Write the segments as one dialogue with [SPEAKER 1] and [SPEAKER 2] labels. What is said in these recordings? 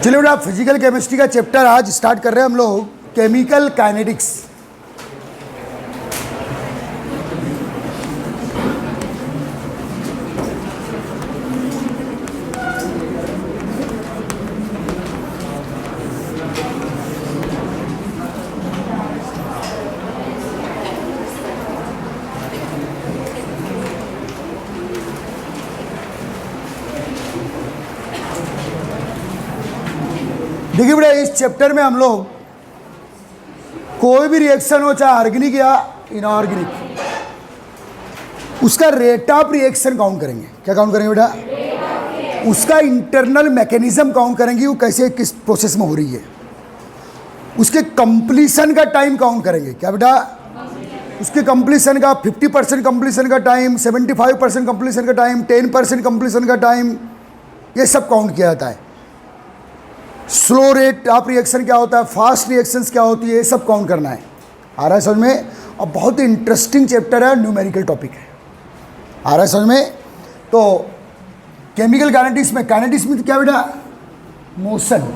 [SPEAKER 1] चलिए बेटा, physical chemistry का चैप्टर आज स्टार्ट कर रहे हैं हम लोग, केमिकल काइनेटिक्स। देखिए बेटा, इस चैप्टर में हम लोग कोई भी रिएक्शन हो, चाहे ऑर्गेनिक या इनऑर्गेनिक, उसका रेट ऑफ रिएक्शन काउंट करेंगे। क्या काउंट करेंगे बेटा? उसका इंटरनल मैकेनिज्म काउंट करेंगे, वो कैसे किस प्रोसेस में हो रही है। उसके कंप्लीशन का टाइम काउंट करेंगे। क्या बेटा? उसके कंप्लीशन का 50% कंप्लीशन का टाइम, 75% कंप्लीशन का टाइम, 10% कंप्लीशन का टाइम, ये सब काउंट किया जाता है। स्लो रेट ऑफ रिएक्शन क्या होता है, फास्ट रिएक्शंस क्या होती है, ये सब काउंट करना है। आ रहा है समझ में? और बहुत ही इंटरेस्टिंग चैप्टर है, न्यूमेरिकल टॉपिक है। आ रहा है समझ में? तो केमिकल काइनेटिक्स में क्या बेटा? मोशन,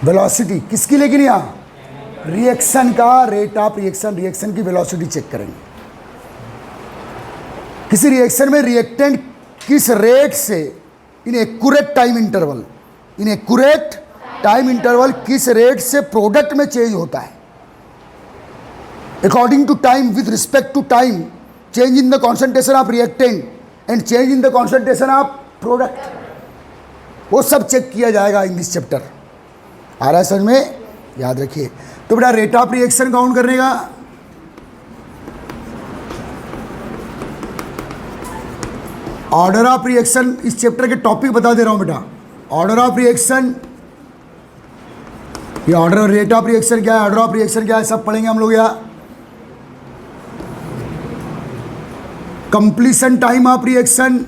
[SPEAKER 1] वेलोसिटी, किसकी? लेकिन यहाँ रिएक्शन का रेट ऑफ रिएक्शन, रिएक्शन की वेलोसिटी चेक करेंगे। किसी रिएक्शन में रिएक्टेंट किस रेट से इन एक्यूरेट टाइम इंटरवल किस रेट से प्रोडक्ट में चेंज होता है, according to time, with respect to time, change in the concentration of reactant and change in the concentration of product, वो सब चेक किया जाएगा इन दिस चैप्टर। आ रहा है समझ में? याद रखिए। तो बेटा, रेट ऑफ रिएक्शन काउंट करने का, ऑर्डर ऑफ रिएक्शन, इस चैप्टर के टॉपिक बता दे रहा हूं बेटा। ऑर्डर ऑफ रिएक्शन, ये ऑर्डर, रेट ऑफ रिएक्शन क्या है, ऑर्डर ऑफ रिएक्शन क्या है, सब पढ़ेंगे हम लोग। यहाँ completion time of reaction,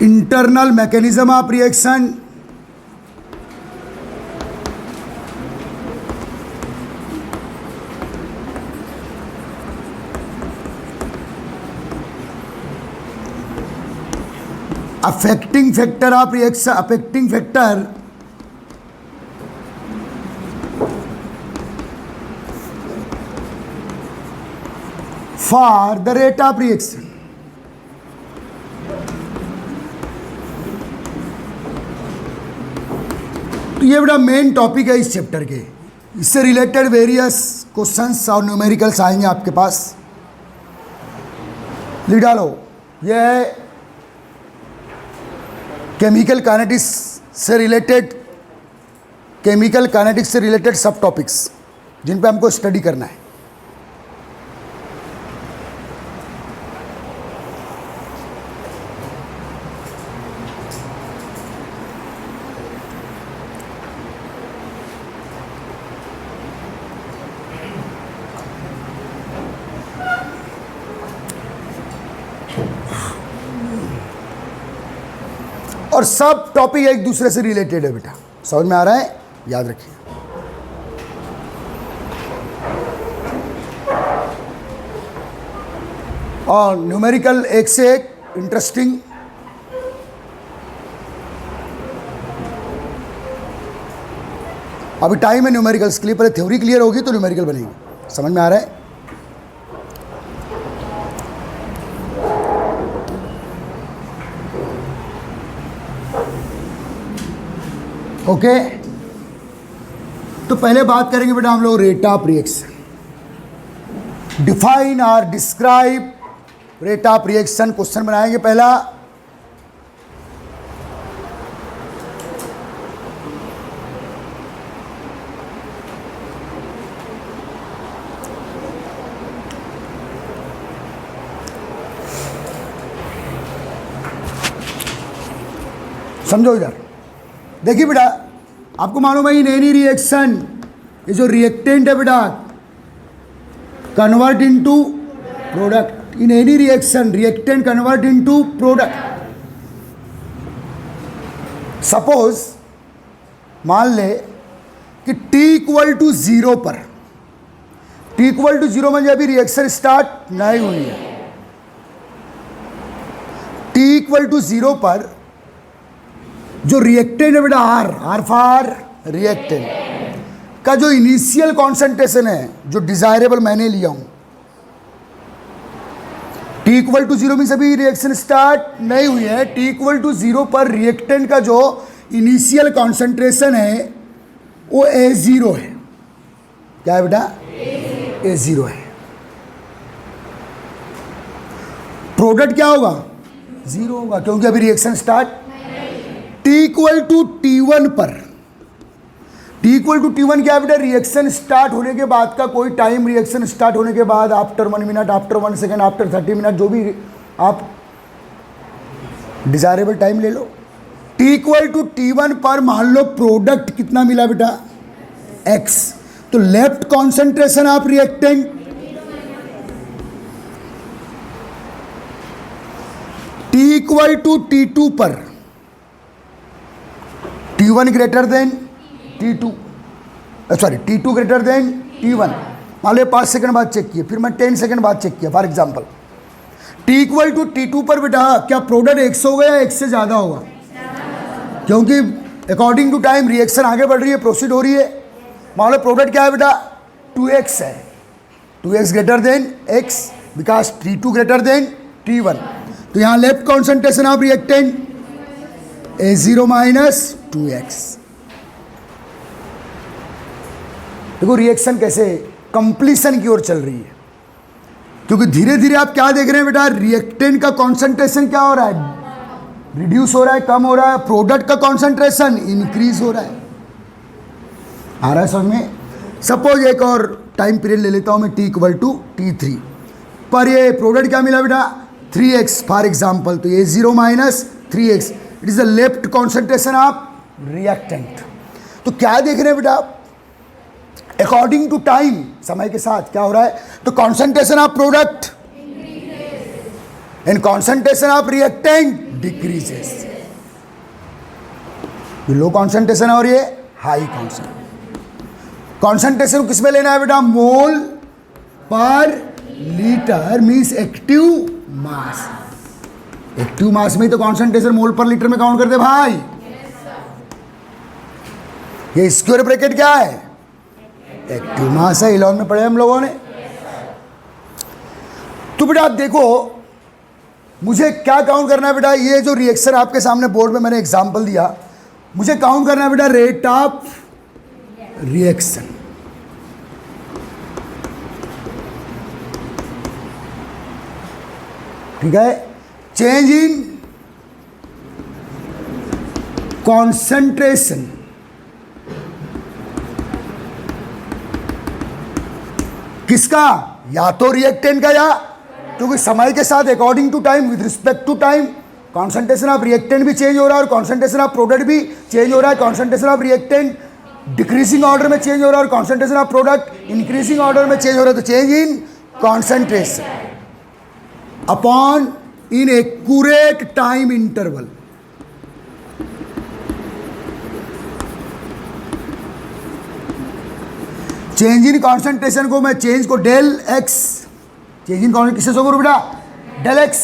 [SPEAKER 1] internal mechanism of reaction, affecting factor of reaction, affecting factor for the rate of reaction. तो ये बड़ा मेन टॉपिक है इस चैप्टर के। इससे रिलेटेड वेरियस क्वेश्चंस और न्यूमेरिकल्स आएंगे आपके पास। लिख डालो, ये है केमिकल काइनेटिक्स से रिलेटेड सब टॉपिक्स जिन पे हमको स्टडी करना है। और सब टॉपिक एक दूसरे से रिलेटेड है बेटा। समझ में आ रहा है? याद रखिए। और न्यूमेरिकल एक से एक इंटरेस्टिंग। अभी टाइम है न्यूमेरिकल्स के लिए, पहले थ्योरी क्लियर होगी तो न्यूमेरिकल बनेगी। समझ में आ रहा है? ओके। तो पहले बात करेंगे बेटा हम लोग रेट ऑफ रिएक्शन। डिफाइन और describe rate of reaction question बनाएंगे पहला। समझो इधर, देखिए बेटा, आपको मालूम है इन एनी रिएक्शन, ये जो रिएक्टेंट है बेटा, convert into product. In any reaction reactant convert into product. Suppose मान ले कि t इक्वल टू 0 पर, t इक्वल टू 0 म्हणजे अभी रिएक्शन स्टार्ट नहीं हुई है। t इक्वल टू 0 पर जो रिएक्टेंट है बेटा आर फॉर रिएक्टेंट का जो इनिशियल कॉन्सेंट्रेशन है, जो डिजायरेबल मैंने लिया हूं, t इक्वल टू 0 मीन्स अभी रिएक्शन स्टार्ट नहीं हुई है। t इक्वल टू 0 पर रिएक्टेंट का जो इनिशियल कॉन्सेंट्रेशन है वो A0 है। क्या है बेटा? A0 है। प्रोडक्ट क्या होगा? 0 होगा, क्योंकि अभी reaction start. t equal to T1 पर, t इक्वल टू T1 क्या है बेटा? रिएक्शन स्टार्ट होने के बाद का कोई टाइम, रिएक्शन स्टार्ट होने के बाद after 1 minute, after 1 second, after 30 minute, जो भी आप डिजायरेबल टाइम ले लो। t इक्वल टू T1 पर मान लो प्रोडक्ट कितना मिला बेटा? x। तो left concentration of reactant t equal to T2 पर, T1 greater than T2, sorry T2 greater than T1। मान लो 5 सेकंड बाद चेक किया, फिर मैं 10 सेकंड बाद चेक किया for example. t equal to T2 पर बेटा क्या प्रोडक्ट x होगा या x से ज़्यादा होगा? क्योंकि अकॉर्डिंग टू टाइम रिएक्शन आगे बढ़ रही है, प्रोसीड हो रही है। मान लो प्रोडक्ट क्या है बेटा? 2x है, 2x greater than x because T2 greater than T1। तो यहाँ left concentration of reactant A0 minus 2x। देखो रिएक्शन कैसे कंप्लीशन की ओर चल रही है, क्योंकि धीरे धीरे आप क्या देख रहे हैं बेटा? रिएक्टेंट का कॉन्सेंट्रेशन क्या हो रहा है? रिड्यूस हो रहा है, कम हो रहा है। प्रोडक्ट का कॉन्सेंट्रेशन इंक्रीज हो रहा है। आ रहा है समझ में? सपोज एक और टाइम पीरियड ले लेता हूं मैं, t इक्वल टू T3 पर ये प्रोडक्ट क्या मिला बेटा? 3x for example. तो ये 0 minus 3x, it is the left concentration of reactant. तो क्या देख रहे हैं बेटा? अकॉर्डिंग टू टाइम, समय के साथ क्या हो रहा है? तो concentration of product and concentration of reactant decreases. ये लो कॉन्सेंट्रेशन है और ये हाई कॉन्सेंट्रेशन किस में लेना है बेटा? मोल per litre means active mass. Active mass में ही तो कॉन्सेंट्रेशन मोल पर लीटर में काउंट करते भाई। ये स्क्वायर ब्रैकेट क्या है? एक्टिव मास है। इलेवन में पढ़े हम लोगों ने। तो बेटा आप देखो, मुझे क्या काउंट करना है बेटा? ये जो रिएक्शन आपके सामने बोर्ड में मैंने एग्जांपल दिया, मुझे काउंट करना है बेटा रेट ऑफ रिएक्शन। ठीक है? चेंज इन कॉन्सेंट्रेशन किसका? या तो रिएक्टेंट का, या क्योंकि समय के साथ according to time, with respect to time, concentration of reactant भी चेंज हो रहा है और कॉन्सेंट्रेशन ऑफ प्रोडक्ट भी चेंज हो रहा है। Concentration of reactant decreasing order में चेंज हो रहा है और concentration of product increasing order में चेंज हो रहा है। तो change in concentration upon in accurate time interval. Change in concentration को मैं चेंज को del x, change in concentration किससे होगा बेटा? Del x.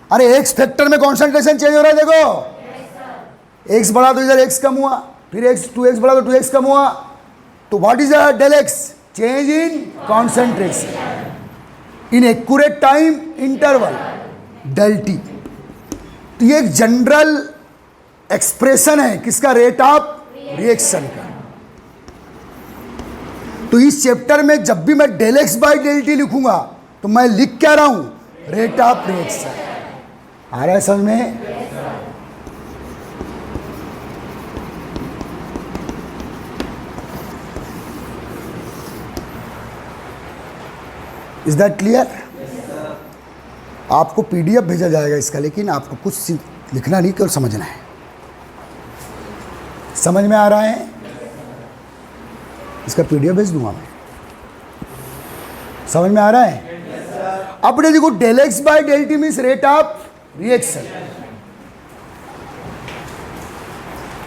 [SPEAKER 1] अरे एक्स फैक्टर में कॉन्सेंट्रेशन चेंज हो रहा है, देखो एक्स बढ़ा तो इधर एक्स कम हुआ, फिर एक्स 2x बढ़ा तो 2x कम हुआ। तो what is del x? Change in concentration in accurate time interval, del t. तो ये एक जनरल एक्सप्रेशन है किसका? रेट ऑफ रिएक्शन का। तो इस चैप्टर में जब भी मैं del x by del t लिखूंगा तो मैं लिख क्या रहा हूं? Rate of reaction. आ रहा है समझ में? Is that clear? आपको पीडीएफ भेजा जाएगा इसका, लेकिन आपको कुछ लिखना नहीं, केवल समझना है। समझ में आ रहा है? इसका पीडीएफ भेज दूंगा मैं। समझ में आ रहा है? अब देखो del x by del t means rate of reaction.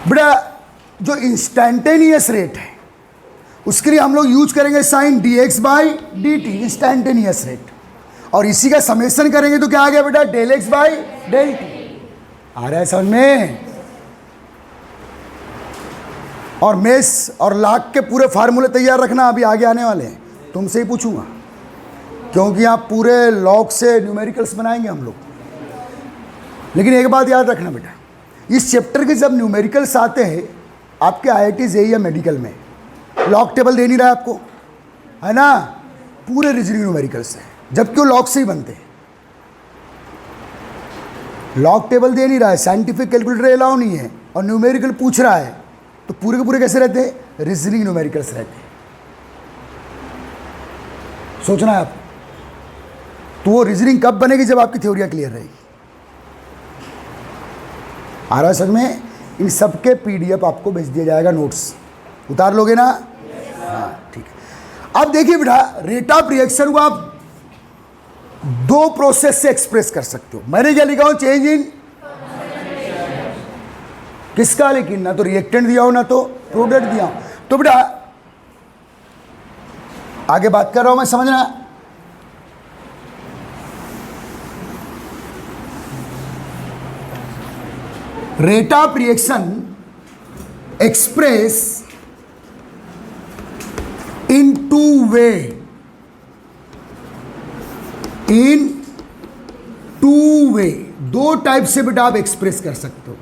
[SPEAKER 1] बेटा जो इंस्टैंटेनियस रेट है उसके लिए हम लोग यूज करेंगे sign dx by dt, instantaneous rate, और इसी का समेशन करेंगे तो क्या आ गया बेटा, del x by del t. आ रहा है समझ में? और मेस और लाख के पूरे फार्मूले तैयार रखना, अभी आगे आने वाले हैं, तुमसे ही पूछूंगा, क्योंकि आप पूरे लॉग से न्यूमेरिकल्स बनाएंगे हम लोग। लेकिन एक बात याद रखना बेटा, इस चैप्टर के जब न्यूमेरिकल्स आते हैं आपके IIT JEE या मेडिकल में, लॉग टेबल दे नहीं रहा है आपको, है ना, पूरे रीजनिंग न्यूमेरिकल्स हैं, जबकि वो लॉग से ही बनते हैं। लॉग टेबल दे नहीं रहा है, साइंटिफिक कैलकुलेटर अलाउ नहीं है, और न्यूमेरिकल पूछ रहा है, तो पूरे के पूरे कैसे रहते हैं, रीजनिंग न्यूमेरिकल्स रहते हैं। सोचना है आपको, तो वो रीजनिंग कब बनेगी, जब आपकी थ्योरियां क्लियर रहेगी। आ रहा है समझ में? इन सब के PDF आपको भेज दिया जाएगा, नोट्स उतार लोगे ना? हाँ ठीक है। अब देखिए बेटा, रेट ऑफ रिएक्शन को आप दो प्रोसेस से एक्सप्रेस कर सकते हो। मैंने क्या लिखा हूं, चेंज इन किसका, लेकिन ना तो रिएक्टेंट दिया हो ना तो प्रोडक्ट दिया हो। तो बेटा आगे बात कर रहा हूं मैं, समझना। Rate of reaction express in two way, in two वे, दो टाइप से बेटा आप एक्सप्रेस कर सकते हो।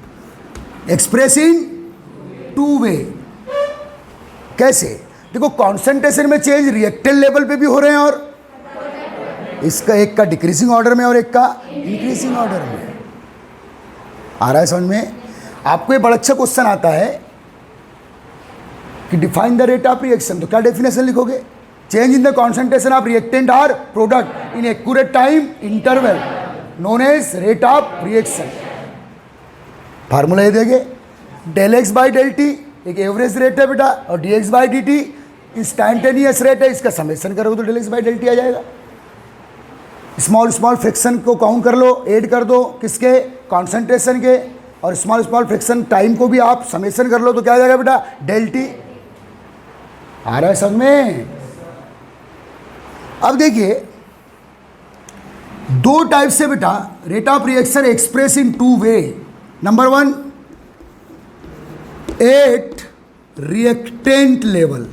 [SPEAKER 1] एक्सप्रेस इन टू वे कैसे? देखो, कॉन्सेंट्रेशन में चेंज रिएक्टेंट लेवल पे भी हो रहे हैं, और इसका एक का डिक्रीजिंग ऑर्डर में और एक का इंक्रीजिंग ऑर्डर में। आ रहा है समझ में? आपको ये बड़ा अच्छा क्वेश्चन आता है कि define the rate of reaction, तो क्या डेफिनेशन लिखोगे? Change in the concentration of reactant और product in accurate time interval known as rate of reaction. Formula ये देंगे, del x by del t एक एवरेज रेट है बेटा, और d x by d t instantaneous rate है। इसका summation करोगे तो del x by del t आ जाएगा। स्मॉल स्मॉल फ्रिक्शन को काउंट कर लो, ऐड कर दो किसके, कॉन्सेंट्रेशन के, और स्मॉल स्मॉल फ्रिक्शन टाइम को भी आप समेशन कर लो तो क्या आ जाएगा बेटा, डेल टी। आ रहा है समझ में? अब देखिए, दो टाइप से बेटा rate of reaction express in two way. Number one, at reactant level,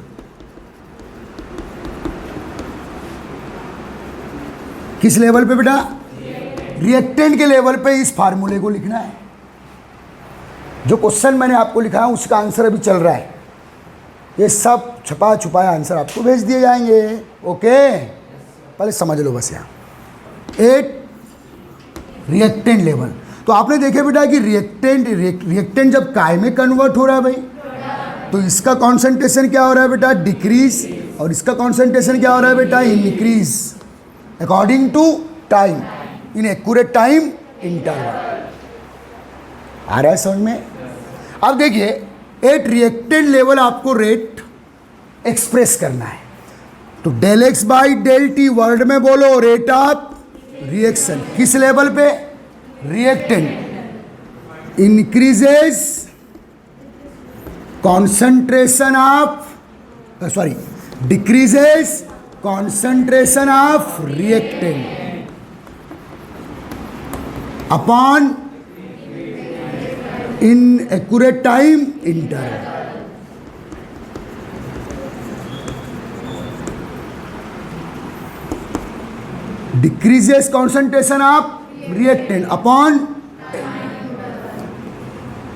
[SPEAKER 1] किस लेवल पे बेटा, रिएक्टेंट के लेवल पे इस फार्मूले को लिखना है। जो क्वेश्चन मैंने आपको लिखा है उसका आंसर अभी चल रहा है, ये सब छुपा छुपाया आंसर आपको भेज दिए जाएंगे। ओके, पहले समझ लो बस। यहाँ एट रिएक्टेंट लेवल, तो आपने देखे बेटा कि रिएक्टेंट जब काय में कन्वर्ट हो रहा है भाई, तो इसका कॉन्सेंट्रेशन क्या हो रहा है बेटा, डिक्रीज, और इसका कॉन्सेंट्रेशन क्या हो रहा है बेटा, increase, according to time in accurate time interval. आ रहा है समझ में? अब देखिए, एट रिएक्टेंट लेवल आपको रेट एक्सप्रेस करना है, तो del x by del t word में बोलो रेट ऑफ रिएक्शन, किस लेवल पे, reactant, increases concentration of, sorry, decreases concentration of reactant upon in accurate time interval. Decreases concentration of reactant upon,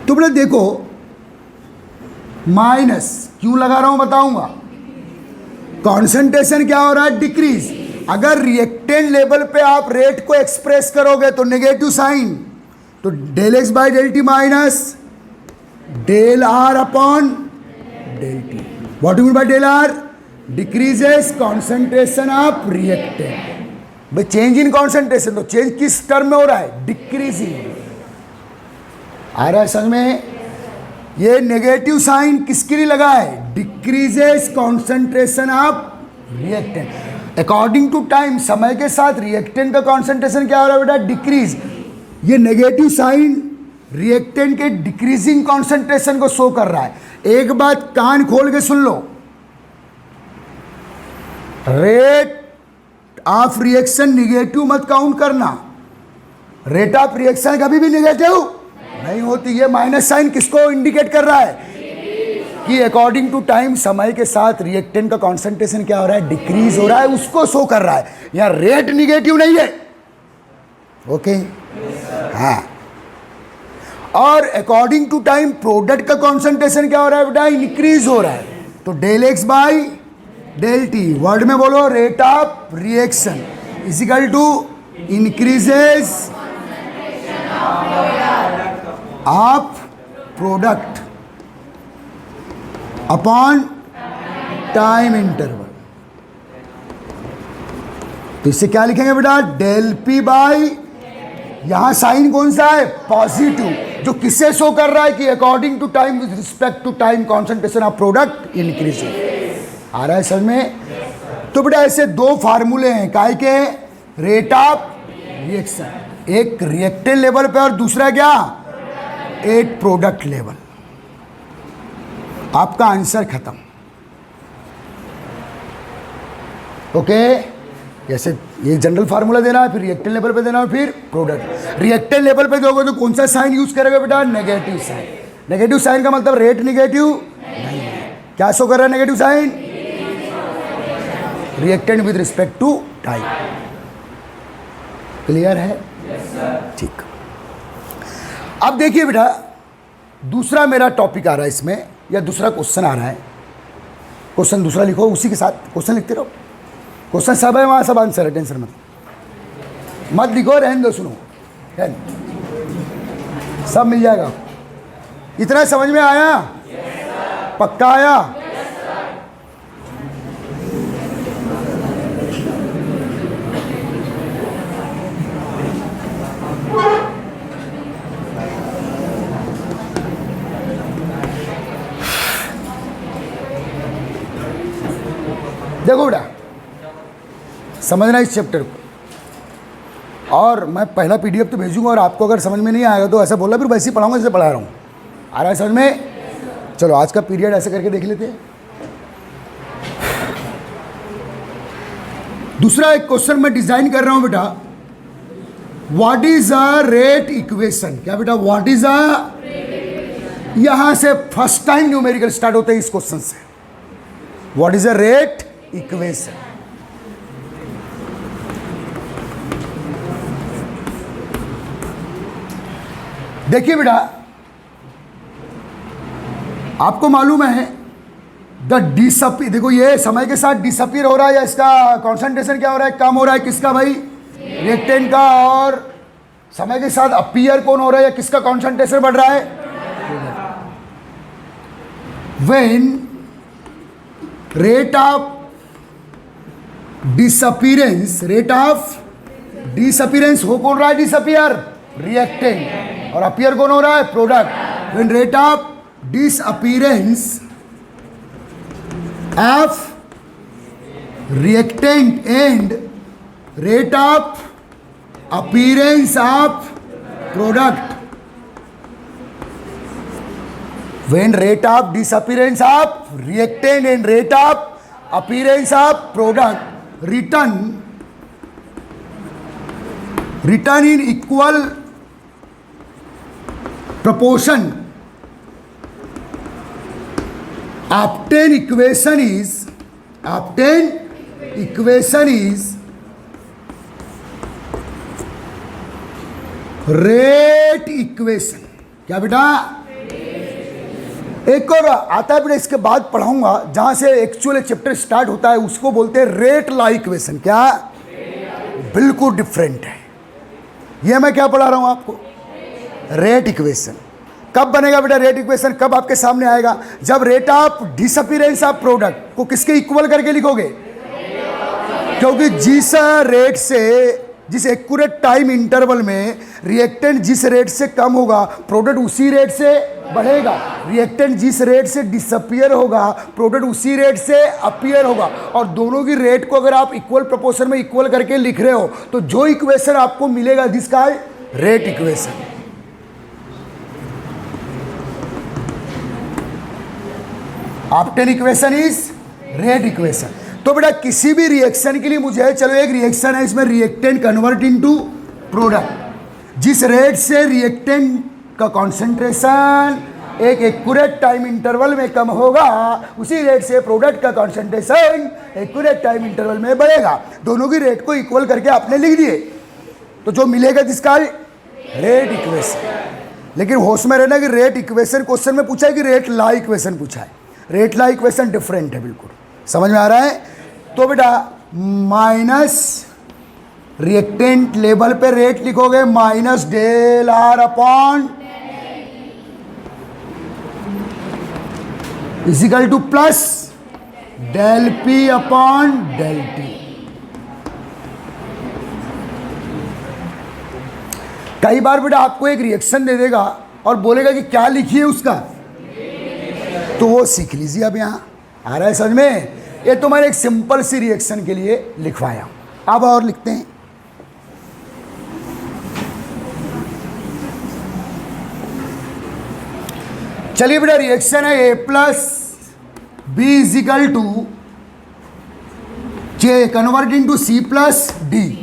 [SPEAKER 1] तो बोले देखो माइनस क्यों लगा रहा हूं बताऊंगा। कॉन्सेंट्रेशन क्या हो रहा है, डिक्रीज। अगर रिएक्टेंट लेवल पे आप रेट को एक्सप्रेस करोगे तो नेगेटिव साइन, तो del x by del t minus del r upon del t. What you mean by del r, decreases concentration of reactant. भाई चेंज इन कॉन्सेंट्रेशन, तो change किस term में हो रहा है, डिक्रीजिंग। आ रहा है समझ में? ये नेगेटिव साइन किसके लिए लगा है, decreases concentration of reactant according to time. समय के साथ रिएक्टेंट का कॉन्सेंट्रेशन क्या हो रहा है बेटा, डिक्रीज। ये नेगेटिव साइन रिएक्टेंट के डिक्रीजिंग कॉन्सेंट्रेशन को शो कर रहा है। एक बात कान खोल के सुन लो, रेट ऑफ रिएक्शन निगेटिव मत काउंट करना। रेट ऑफ रिएक्शन कभी भी निगेटिव नहीं होती। ये माइनस साइन किसको इंडिकेट कर रहा है कि अकॉर्डिंग टू टाइम, समय के साथ रिएक्टेंट का कॉन्सेंट्रेशन क्या हो रहा है, डिक्रीज हो रहा है, उसको शो कर रहा है। यहां रेट निगेटिव नहीं है। ओके हाँ, और अकॉर्डिंग टू टाइम प्रोडक्ट का कॉन्सेंट्रेशन क्या हो रहा है बेटा, इंक्रीज हो रहा है। तो del x by del t, word में बोलो rate of reaction is equal to increases of product upon time interval. तो इससे क्या लिखेंगे बेटा, डेल पी बाई, यहां साइन कौन सा है, पॉजिटिव, जो किससे शो कर रहा है कि according to time with respect to time concentration of product increasing. आ रहा है समझ में। तो बेटा ऐसे दो फार्मूले हैं काय के, रेट ऑफ रिएक्शन, एक रिएक्टेंट लेवल पे और दूसरा क्या, एक प्रोडक्ट लेवल। आपका आंसर खत्म। ओके, जैसे ये जनरल फार्मूला देना है, फिर रिएक्टेंट लेवल पे देना है, फिर प्रोडक्ट। रिएक्टेंट लेवल पे दोगे तो कौन सा साइन यूज करेगा बेटा, नेगेटिव साइन। नेगेटिव साइन का मतलब रेट निगेटिव नहीं है। क्या शो कर रहा है negative sign, reactant with respect to time. Clear है? ठीक। अब देखिए बेटा, दूसरा मेरा टॉपिक आ रहा है इसमें, या दूसरा क्वेश्चन आ रहा है। क्वेश्चन दूसरा लिखो, उसी के साथ क्वेश्चन लिखते रहो। क्वेश्चन सब है वहाँ, सब आंसर है, टेंशन मत लिखो, रहने दो, सुनो, सब मिल जाएगा। इतना समझ में आया? पक्का आया? देखो बेटा, समझना इस चैप्टर को। और मैं पहला पीडीएफ तो भेजूंगा, और आपको अगर समझ में नहीं आएगा तो ऐसा बोला, फिर वैसे ही पढ़ाऊंगा जैसे पढ़ा रहा हूँ। आ रहा है समझ में? चलो आज का पीरियड ऐसे करके देख लेते हैं। दूसरा एक क्वेश्चन मैं डिजाइन कर रहा हूं बेटा, what is a rate equation. क्या बेटा, व्हाट इज अ, यहां से फर्स्ट टाइम न्यूमेरिकल स्टार्ट होते हैं इस क्वेश्चन से। What is a rate equation. देखिए बेटा, आपको मालूम है द डिसअपीयर, देखो ये समय के साथ डिसअपीयर हो रहा है, या इसका कॉन्सेंट्रेशन क्या हो रहा है, कम हो रहा है। किसका भाई, रिएक्टेंट का। और समय के साथ अपीयर कौन हो रहा है, या किसका कॉन्सेंट्रेशन बढ़ रहा है, when rate of disappearance, rate of disappearance हो कौन रहा है, डिसअपीयर रिएक्टेंट, और अपीयर कौन हो रहा है, product. When rate of disappearance of reactant and rate of appearance of product, when rate of disappearance of reactant and rate of appearance of product written in equal proportion, obtained equation is rate equation। क्या बेटा, एक और आता है बेटा, इसके बाद पढ़ाऊंगा, जहां से एक्चुअल चैप्टर स्टार्ट होता है, उसको बोलते हैं रेट लॉ इक्वेशन। क्या, बिल्कुल डिफरेंट है। ये मैं क्या पढ़ा रहा हूं आपको, रेट इक्वेशन। कब बनेगा बेटा रेट इक्वेशन, कब आपके सामने आएगा, जब rate of disappearance of product को किसके इक्वल करके लिखोगे, क्योंकि जिस रेट से, जिस एक्यूरेट टाइम इंटरवल में रिएक्टेंट जिस रेट से कम होगा, प्रोडक्ट उसी रेट से बढ़ेगा। रिएक्टेंट जिस रेट से डिसअपीयर होगा, प्रोडक्ट उसी रेट से अपीयर होगा। और दोनों की रेट को अगर आप इक्वल प्रोपोर्शन में इक्वल करके लिख रहे हो, तो जो इक्वेशन आपको मिलेगा, this called rate equation. After equation is rate equation. तो बेटा किसी भी रिएक्शन के लिए मुझे, चलो एक रिएक्शन है, इसमें रिएक्टेंट कन्वर्ट इनटू प्रोडक्ट, जिस रेट से रिएक्टेंट का कॉन्सेंट्रेशन एक एक्यूरेट टाइम इंटरवल में कम होगा, उसी रेट से प्रोडक्ट का कॉन्सेंट्रेशन एक्यूरेट टाइम इंटरवल में बढ़ेगा। दोनों की रेट को इक्वल करके आपने लिख दिए, तो जो मिलेगा जिसका रेट इक्वेशन। लेकिन होश में रहना कि रेट इक्वेशन क्वेश्चन में पूछा है कि रेट ला इक्वेशन पूछा है। रेट ला इक्वेशन डिफरेंट है, बिल्कुल समझ में आ रहा है। तो बेटा माइनस रिएक्टेंट लेवल पे रेट लिखोगे minus del r upon is equal to plus del p upon del t. कई बार बेटा आपको एक रिएक्शन दे देगा और बोलेगा कि क्या लिखिए उसका, तो वो सीख लीजिए। अब यहां आ रहा है समझ में। ये तो मैंने एक सिंपल सी रिएक्शन के लिए लिखवाया। अब और लिखते हैं, चलिए बेटा रिएक्शन है A plus B equal to जे convert into C plus D.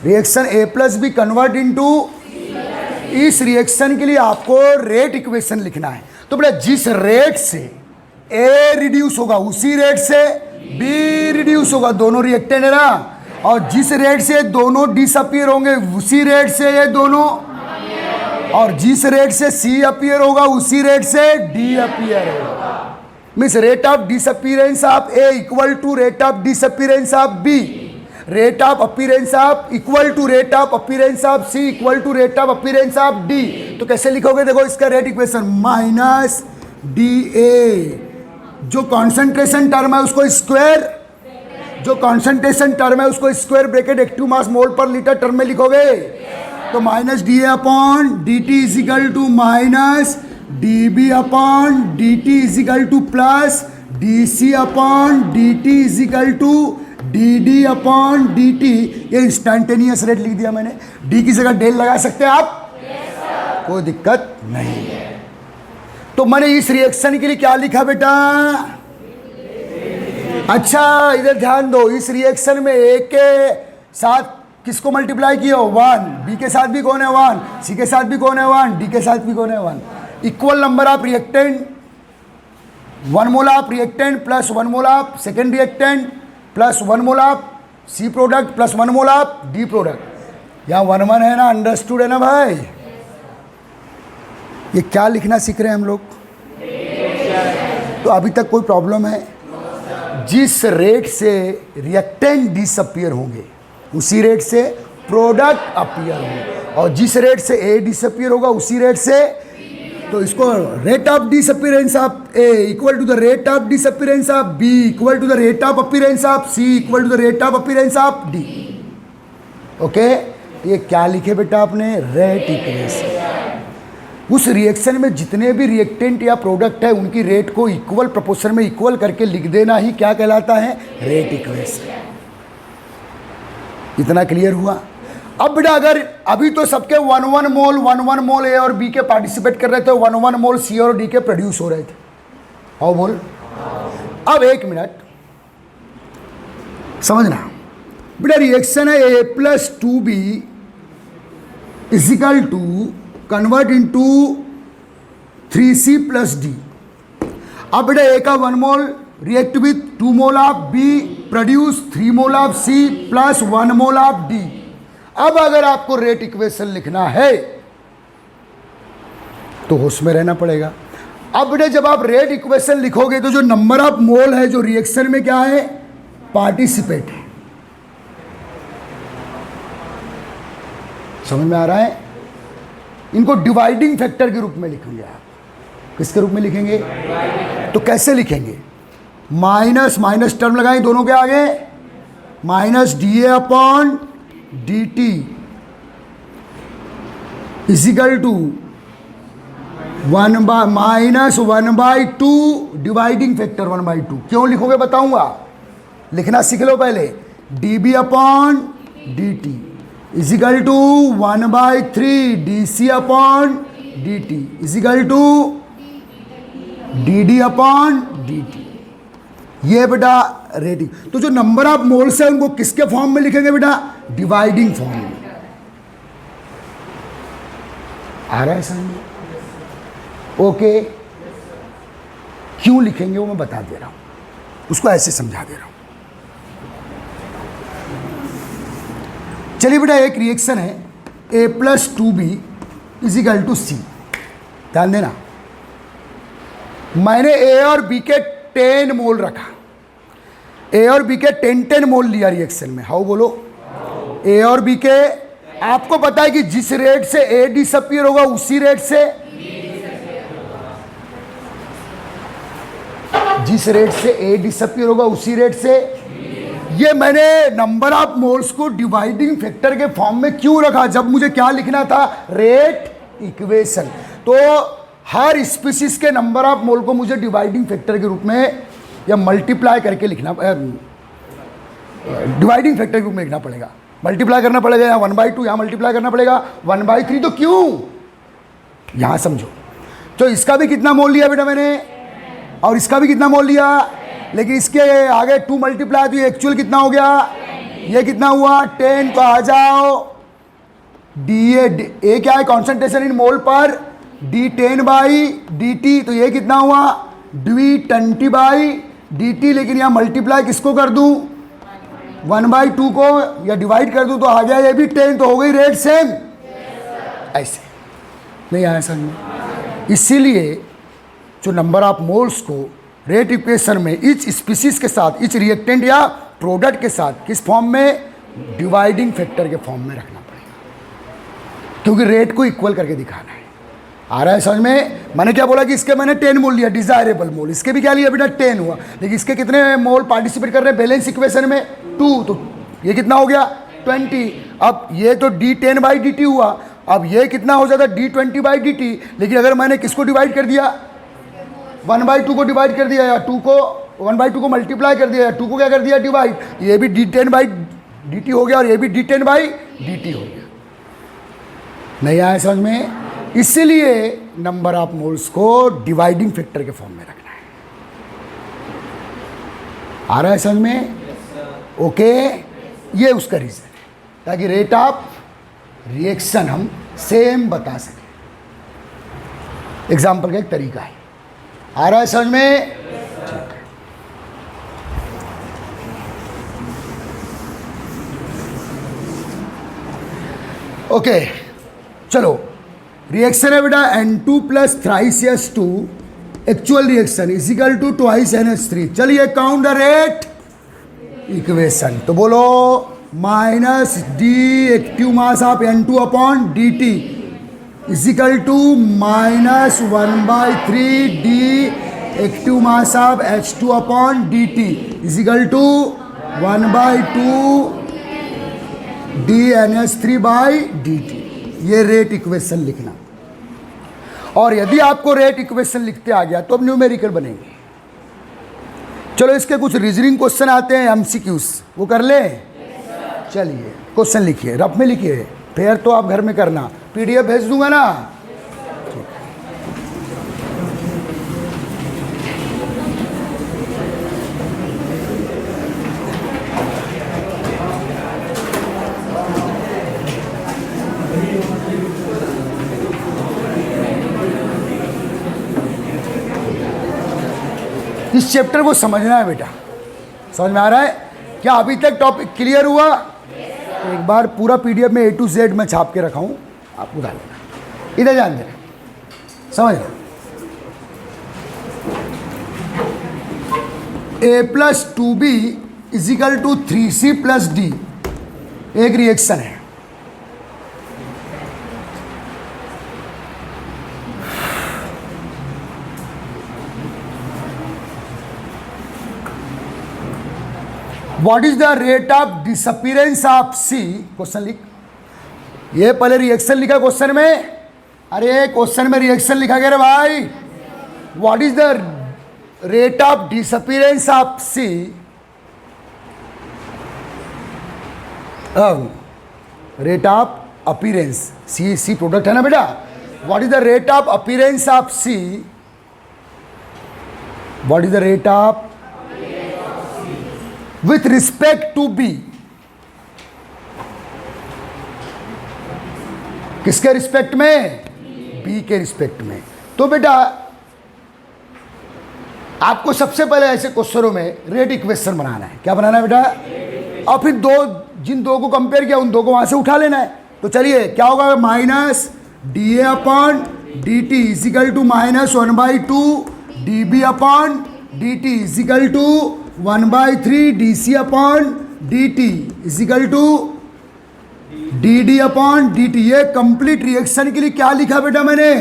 [SPEAKER 1] Reaction A plus B convert into, इस रिएक्शन के लिए आपको रेट इक्वेशन लिखना है। तो बेटा जिस रेट से ए रिड्यूस होगा उसी रेट से बी रिड्यूस होगा, दोनों रिएक्टेंट है ना, और जिस रेट से दोनों डिसअपीयर होंगे उसी रेट से ये दोनों, और जिस रेट से सी अपीयर होगा उसी रेट से डी अपीयर होगा। Means rate of disappearance of A equal to rate of disappearance of B, rate of appearance of equal to rate of appearance of C equal to rate of appearance of D. तो कैसे लिखोगे, देखो इसका rate equation minus d A, जो concentration term है उसको square, जो concentration term है उसको square bracket active mass mole per litre term में लिखोगे। तो minus d A upon d t is equal to minus d B upon d t is equal to plus d C upon d t is equal to d D upon d t. ये instantaneous rate लिख दिया मैंने। D की जगह del लगा सकते हैं आप, कोई दिक्कत नहीं है। तो मैंने इस रिएक्शन के लिए क्या लिखा बेटा, अच्छा इधर ध्यान दो, इस रिएक्शन में ए के साथ किसको मल्टीप्लाई किया हो, 1, बी के साथ भी कौन है 1, सी के साथ भी कौन है 1, डी के साथ भी कौन है 1। Equal number of reactant, 1 mole of reactant plus 1 mole of second reactant plus 1 mole of C product plus 1 mole of D product. यहाँ 1 1 है ना, अंडरस्टूड है ना भाई। ये क्या लिखना सीख रहे हैं हम लोग, तो अभी तक कोई प्रॉब्लम है। जिस रेट से रिएक्टेंट डिसअपीयर होंगे उसी रेट से प्रोडक्ट अपीयर होगा, और जिस रेट से ए डिसअपीयर होगा उसी रेट से, तो इसको rate of disappearance of A equal to the rate of disappearance of B equal to the rate of appearance of C equal to the rate of appearance of D. Okay, ये क्या लिखे बेटा आपने, rate equation. उस reaction में जितने भी reactant या प्रोडक्ट है उनकी रेट को इक्वल प्रोपोर्शन में इक्वल करके लिख देना ही क्या कहलाता है, रेट इक्वेशन। इतना क्लियर हुआ। अब बेटा अगर अभी तो सबके 1 1 मोल ए और बी के पार्टिसिपेट कर रहे थे, 1 1 मोल सी और डी के प्रोड्यूस हो रहे थे। हाउ बोल, अब एक मिनट समझना बेटा, रिएक्शन है A plus 2b is equal to convert into 3c plus D. अब बेटा ए का 1 mole react with 2 mole of B produce 3 mole of C plus 1 mole of D. अब अगर आपको रेट इक्वेशन लिखना है तो होश में रहना पड़ेगा। अब बेटा जब आप रेट इक्वेशन लिखोगे तो जो नंबर ऑफ मोल है जो रिएक्शन में क्या है, पार्टिसिपेट है। समझ में आ रहा है। इनको डिवाइडिंग फैक्टर के रूप में लिखेंगे आप। किसके रूप में लिखेंगे, तो कैसे लिखेंगे, माइनस माइनस टर्म लगाएंगे दोनों के आगे, minus d A upon d t is equal to 1/-1/2 dividing factor 1/2। क्यों लिखोगे बताऊंगा, लिखना सीख लो पहले। D B upon d t is equal to 1/3 d C upon d t is equal to d D upon d t, ये बेटा रेटिंग। तो जो नंबर ऑफ मोल्स है उनको किसके फॉर्म में लिखेंगे बेटा? डिवाइडिंग फॉर्म में। आ रहा है समझ में? ओके, क्यों लिखेंगे वो मैं बता दे रहा हूं, उसको ऐसे समझा दे रहा हूं। चलिए बेटा, एक रिएक्शन है A plus 2B is equal to C। ध्यान देना, मैंने A और B के 10 मोल रखा, A और B के 10 मोल लिया रिएक्शन में। हाउ बोलो? A और B के, आपको पता है कि जिस रेट से A डिसअपियर होगा उसी रेट से, जिस रेट से A डिसअपियर होगा उसी रेट से, ये मैंने नंबर ऑफ मोल्स को डिवाइडिंग फैक्टर के फॉर्म में क्यों रखा? जब मुझे क्या लिखना था? Rate equation. तो हर स्पीशीज के नंबर ऑफ मोल को मुझे डिवाइडिंग फैक्टर के रूप में या मल्टीप्लाई करके लिखना, डिवाइडिंग फैक्टर के रूप में लिखना पड़ेगा। मल्टीप्लाई करना पड़ेगा, या 1/2 यहाँ मल्टीप्लाई करना पड़ेगा 1/3। तो क्यों? यहां समझो, तो इसका भी कितना मोल लिया बेटा मैंने, और इसका भी कितना मोल लिया, लेकिन इसके आगे 2 मल्टीप्लाई, तो ये एक्चुअल कितना हो गया? ये कितना हुआ? 10। तो आ जाओ डी ए क्या है? कॉन्सेंट्रेशन इन मोल पर D10/dt। तो ये कितना हुआ? D20/dt। लेकिन यहाँ मल्टीप्लाई किसको कर दूं? 1/2 को, या डिवाइड कर दूं तो आ गया ये भी 10। तो हो गई रेट सेम। ऐसे नहीं आया समझ में? इसीलिए जो नंबर ऑफ मोल्स को रेट इक्वेशन में इच स्पीसीज के साथ, इच रिएक्टेंट या प्रोडक्ट के साथ किस फॉर्म में? डिवाइडिंग फैक्टर के फॉर्म में रखना पड़ेगा, क्योंकि रेट को इक्वल करके दिखाना है। आ रहा है समझ में? मैंने क्या बोला कि इसके मैंने 10 मोल लिया, डिजायरेबल मोल, इसके भी क्या लिया बेटा? 10 हुआ। लेकिन इसके कितने मोल पार्टिसिपेट कर रहे हैं बैलेंस इक्वेशन में? 2। तो ये कितना हो गया? 20। अब ये तो D10/dt हुआ, अब ये कितना हो जाता? D20/dt। लेकिन अगर मैंने किसको डिवाइड कर दिया? 1/2 को डिवाइड कर दिया, या 2 को 1/2 को मल्टीप्लाई कर दिया, या 2 को क्या कर दिया? डिवाइड। ये भी D10/dt हो गया और ये भी D10/dt हो गया। नहीं आया समझ में? इसलिए नंबर ऑफ मोल्स को डिवाइडिंग फैक्टर के फॉर्म में रखना है। आ रहा है समझ में? ओके, ये उसका रीजन है, ताकि रेट ऑफ रिएक्शन हम सेम बता सकें। एग्जाम्पल का एक तरीका है। आ रहा है समझ में? ओके, चलो रिएक्शन है बेटा N2 plus thrice S2 actual reaction is equal to twice NH3। चलिए काउंट द रेट इक्वेशन। तो बोलो minus d active mass of N2 upon dt is equal to minus 1/3 d active mass of H2 upon dt is equal to 1/2 d NH3/dt। ये rate equation लिखना। और यदि आपको rate equation लिखते आ गया तो अब न्यूमेरिकल बनेंगे। चलो इसके कुछ रीजनिंग क्वेश्चन आते हैं, MCQs, वो कर ले। चलिए क्वेश्चन लिखिए, रफ में लिखिए, फिर तो आप घर में करना, PDF भेज दूंगा ना। इस चैप्टर को समझना है बेटा। समझ में आ रहा है क्या? अभी तक टॉपिक क्लियर हुआ? एक बार पूरा PDF में A to Z मैं छाप के रखा हूँ, आप उठा लेना, इधर ध्यान देना, समझ लो। A plus 2B is equal to 3C plus D एक रिएक्शन है। What is the rate of disappearance of C? Question लिख। ये पहले रिएक्शन लिखा क्वेश्चन में। अरे क्वेश्चन में रिएक्शन लिखा गया रे भाई। What is the rate of disappearance of C? Rate of appearance, C product है ना बेटा। What is the rate of appearance of C what is the rate of with respect to B, किसके respect में, B के रिस्पेक्ट में। तो बेटा आपको सबसे पहले ऐसे क्वेश्चनों में रेट इक्वेशन बनाना है। क्या बनाना है बेटा, और फिर जिन दो को कंपेयर किया उन दो को वहां से उठा लेना है। तो चलिए क्या होगा, minus d A upon d t is equal to minus 1/2 d B upon d t is equal to 1/3 d C upon d t is equal to d D upon d t. ये कंप्लीट रिएक्शन के लिए क्या लिखा बेटा मैंने,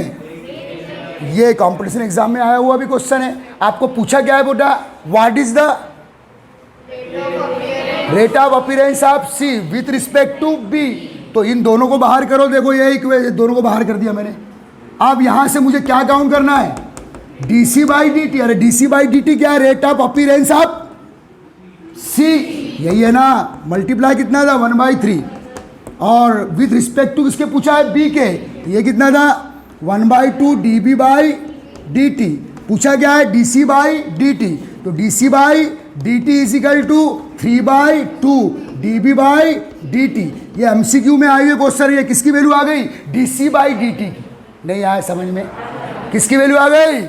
[SPEAKER 1] ये कॉम्पिटिशन एग्जाम में आया हुआ भी क्वेश्चन है। आपको पूछा क्या है बेटा, what is the rate of appearance of C with respect to B. तो इन दोनों को बाहर करो, देखो ये इक्वेशन दोनों को बाहर कर दिया मैंने। अब यहां से मुझे क्या काउंट करना है, d C by d t. अरे d C by d t क्या है, rate of appearance of C, यही है ना। मल्टीप्लाई कितना था 1/3, और विथ रिस्पेक्ट टू किसके पूछा है, बी के, ये कितना था 1/2 d B by d t. पूछा क्या है, d C by d t. तो d C by d t is equal to 3/2 d B by d t. ये एमसीक्यू में आई हुई क्वेश्चन, ये किसकी वैल्यू आ गई, d C by d t की। नहीं आया समझ में, किसकी वैल्यू आ गई,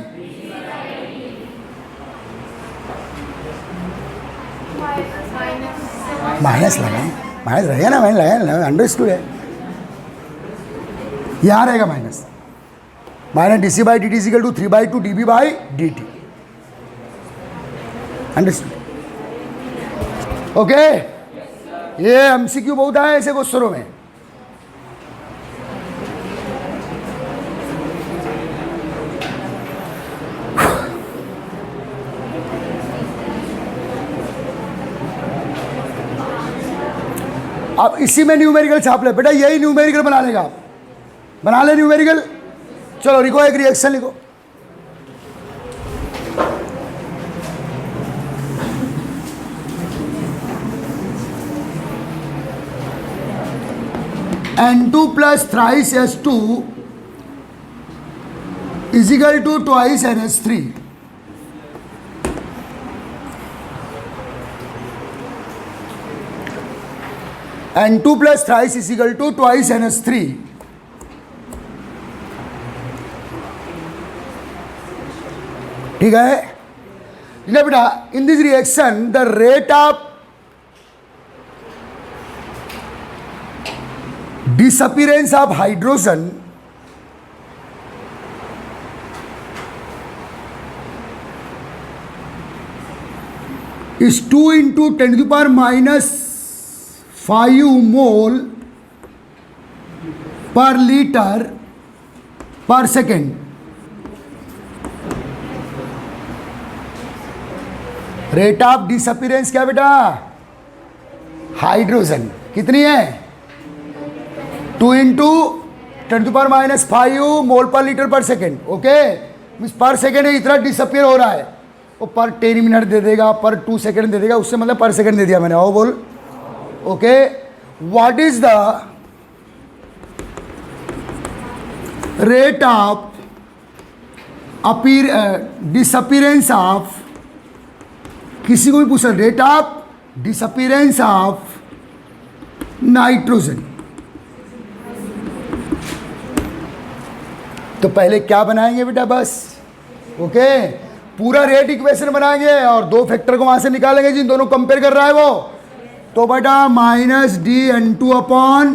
[SPEAKER 1] माइनस लगाए, माइनस रहेगा ना, मैंने लगाया, अंडरस्टूड है, यहाँ रहेगा minus. Minus d C by d t is equal to 3/2 d B by d t. Understood, okay. ये एमसीक्यू बहुत आया ऐसे क्वेश्चनों में। अब इसी में न्यूमेरिकल छाप ले बेटा, यही न्यूमेरिकल बना लेगा, बना ले न्यूमेरिकल। चलो लिखो, एक रिएक्शन लिखो, N2 plus thrice S2 is equal to twice NH3। N2 plus thrice is equal to twice NH3। ठीक है बेटा, in this reaction the rate of disappearance of hydrogen is 2 into 10 to the power minus 5 mole per liter per second। Rate of disappearance क्या बेटा, hydrogen कितनी है, 2 into 10 to the power minus 5 mole per litre पर second. Okay, means पर second इतना disappear हो रहा है, वो पर 10 मिनट दे देगा, पर 2 सेकेंड दे देगा, उससे मतलब पर सेकेंड दे दिया मैंने। आओ बोल, okay. What is the rate of disappearance of, किसी को भी पूछा, rate of disappearance of nitrogen. तो पहले क्या बनाएंगे बेटा, बस ओके, पूरा रेट इक्वेशन बनाएंगे और दो फैक्टर को वहां से निकालेंगे जिन दोनों कंपेयर कर रहा है वो। तो बेटा minus d N two upon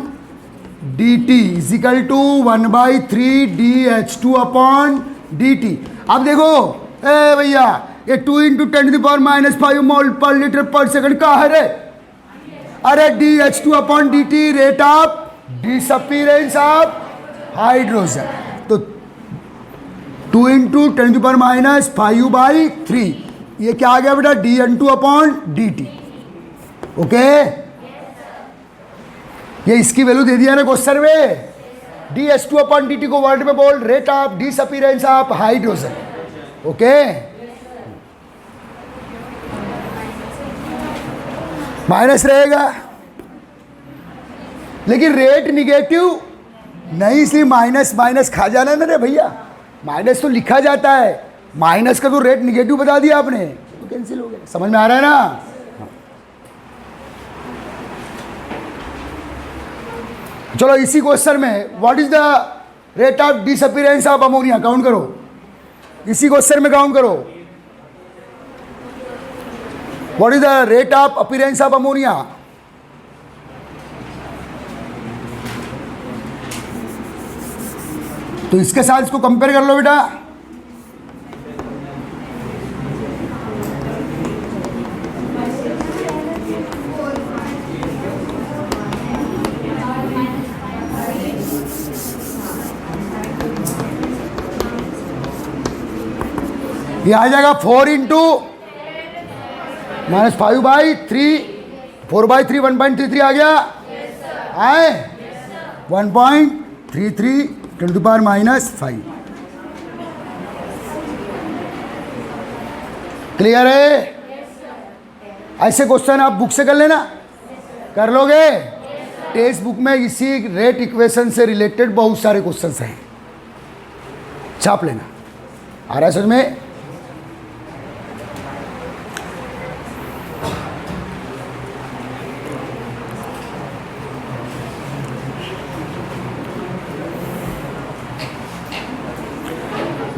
[SPEAKER 1] d t is equal to 1/3 d H two upon d t. अब देखो ए भैया, ये 2 into 10 to the power minus 5 mole per litre पर सेकंड का है रे, अरे D H two upon d T, rate of disappearance of hydrogen. तो 2 into 10 to the power minus 5/3, ये क्या आ गया बेटा, d N two upon d t. Okay, ये इसकी वैल्यू दे दिया ना क्वेश्चन में, d H two upon d t को वर्ड में बोल, rate of disappearance of hydrogen. Okay, minus रहेगा, लेकिन रेट निगेटिव नहीं, इसलिए माइनस माइनस खा जाना ना रे भैया, माइनस तो लिखा जाता है, माइनस का तो रेट निगेटिव बता दिया आपने, तो कैंसिल हो गया। समझ में आ रहा है ना? चलो इसी क्वेश्चन में what is the rate of disappearance of ammonia, count करो, इसी क्वेश्चन में काउंट करो। What is the rate of appearance of ammonia? तो इसके साथ इसको कंपेयर कर लो बेटा। ये आ जाएगा 4 इंटू -5/3, 4/3 1.33 आ गया, आए 1.33 ×−5। क्लियर है? ऐसे क्वेश्चन आप बुक से कर लेना, कर लोगे? टेक्स्ट बुक में इसी रेट इक्वेशन से रिलेटेड बहुत सारे क्वेश्चंस हैं, छाप लेना। आ रहा है समझ में?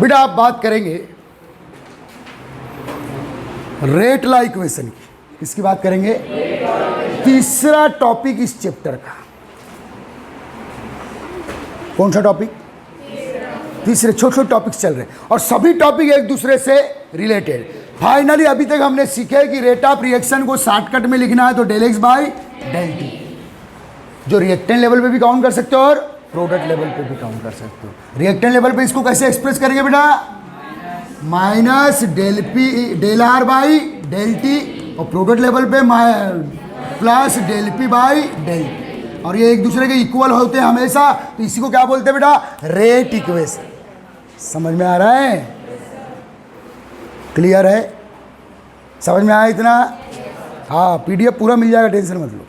[SPEAKER 1] बेटा आप बात करेंगे रेट लॉ इक्वेशन की। किसकी बात करेंगे? तीसरा टॉपिक इस चैप्टर का। कौन सा टॉपिक? तीसरे। छोटे छोटे टॉपिक्स चल रहे हैं और सभी टॉपिक एक दूसरे से रिलेटेड। फाइनली अभी तक हमने सीखे कि रेट ऑफ रिएक्शन को शॉर्टकट में लिखना है तो ΔX/ΔT, जो रिएक्टेंट लेवल पे भी काउंट कर सकते हो और प्रोडक्ट लेवल पे भी काउंट कर सकते हो। रिएक्टेंट लेवल पे इसको कैसे एक्सप्रेस करेंगे बेटा? -ΔR/ΔT, और प्रोडक्ट लेवल पे +ΔP/ΔT, और ये एक दूसरे के इक्वल होते हैं हमेशा, तो इसी को क्या बोलते हैं बेटा? Rate equation. समझ में आ रहा है? क्लियर है? समझ में आया इतना? हाँ, PDF पूरा मिल जाएगा, टेंशन मत लो,